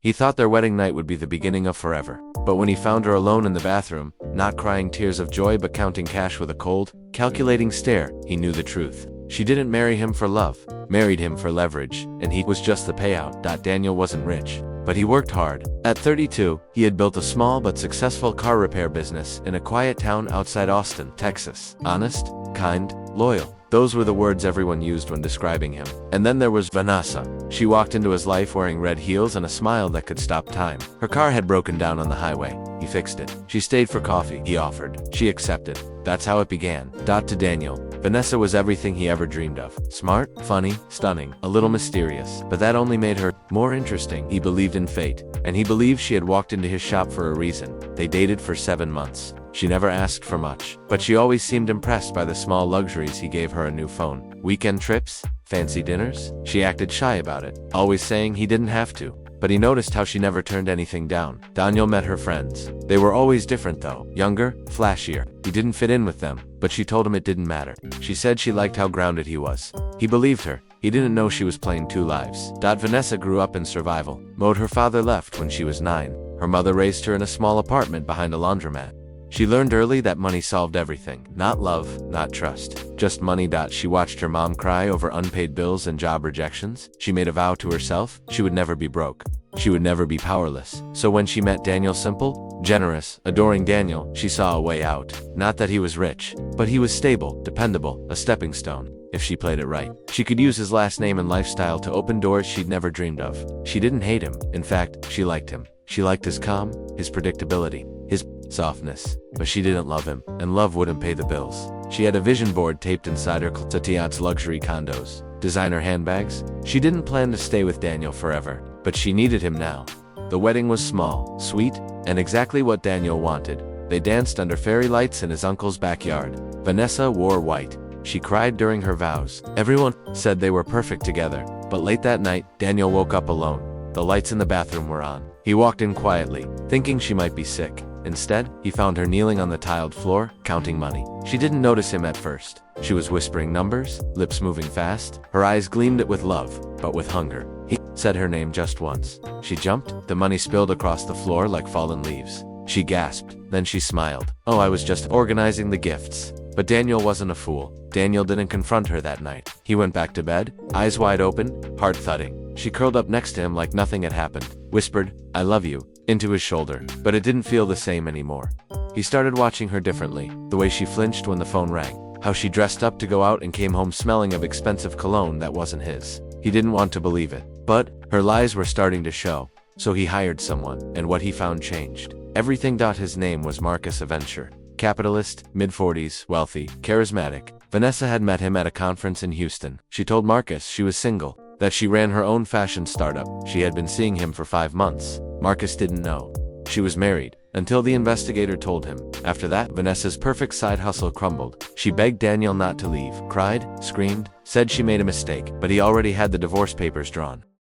He thought their wedding night would be the beginning of forever. But when he found her alone in the bathroom, not crying tears of joy but counting cash with a cold, calculating stare, he knew the truth. She didn't marry him for love, married him for leverage, and he was just the payout. Daniel wasn't rich, but he worked hard. At 32, he had built a small but successful car repair business in a quiet town outside Austin, Texas. Honest, kind, loyal. Those were the words everyone used when describing him. And then there was Vanessa. She walked into his life wearing red heels and a smile that could stop time. Her car had broken down on the highway. He fixed it. She stayed for coffee. He offered. She accepted. That's how it began. To Daniel, Vanessa was everything he ever dreamed of. Smart, funny, stunning, a little mysterious. But that only made her more interesting. He believed in fate, and he believed she had walked into his shop for a reason. They dated for 7 months. She never asked for much, but she always seemed impressed by the small luxuries. He gave her a new phone, weekend trips, fancy dinners. She acted shy about it, always saying he didn't have to. But he noticed how she never turned anything down. Daniel met her friends. They were always different though, younger, flashier. He didn't fit in with them, but she told him it didn't matter. She said she liked how grounded he was. He believed her. He didn't know she was playing 2 lives. Vanessa grew up in survival mode. Her father left when she was 9. Her mother raised her in a small apartment behind a laundromat. She learned early that money solved everything. Not love, not trust, just money. She watched her mom cry over unpaid bills and job rejections. She made a vow to herself she would never be broke. She would never be powerless. So when she met Daniel, simple, generous, adoring Daniel, she saw a way out. Not that he was rich, but he was stable, dependable, a stepping stone. If she played it right, she could use his last name and lifestyle to open doors she'd never dreamed of. She didn't hate him. In fact, she liked him. She liked his calm, his predictability, his softness. But she didn't love him, and love wouldn't pay the bills. She had a vision board taped inside her Tatiat's luxury condos, designer handbags. She didn't plan to stay with Daniel forever, but she needed him now. The wedding was small, sweet, and exactly what Daniel wanted. They danced under fairy lights in his uncle's backyard. Vanessa wore white. She cried during her vows. Everyone said they were perfect together. But late that night, Daniel woke up alone. The lights in the bathroom were on. He walked in quietly, thinking she might be sick. Instead, he found her kneeling on the tiled floor, counting money. She didn't notice him at first. She was whispering numbers, lips moving fast. Her eyes gleamed with love, but with hunger. He said her name just once. She jumped. The money spilled across the floor like fallen leaves. She gasped. Then she smiled. Oh, I was just organizing the gifts. But Daniel wasn't a fool. Daniel didn't confront her that night. He went back to bed, eyes wide open, heart thudding. She curled up next to him like nothing had happened, whispered, "I love you," into his shoulder. But it didn't feel the same anymore. He started watching her differently, the way she flinched when the phone rang, how she dressed up to go out and came home smelling of expensive cologne that wasn't his. He didn't want to believe it, but her lies were starting to show. So he hired someone, and what he found changed everything. His name was Marcus Aventure. Capitalist, mid-40s, wealthy, charismatic. Vanessa had met him at a conference in Houston. She told Marcus she was single, that she ran her own fashion startup. She had been seeing him for 5 months. Marcus didn't know she was married, until the investigator told him. After that, Vanessa's perfect side hustle crumbled. She begged Daniel not to leave, cried, screamed, said she made a mistake, but he already had the divorce papers drawn.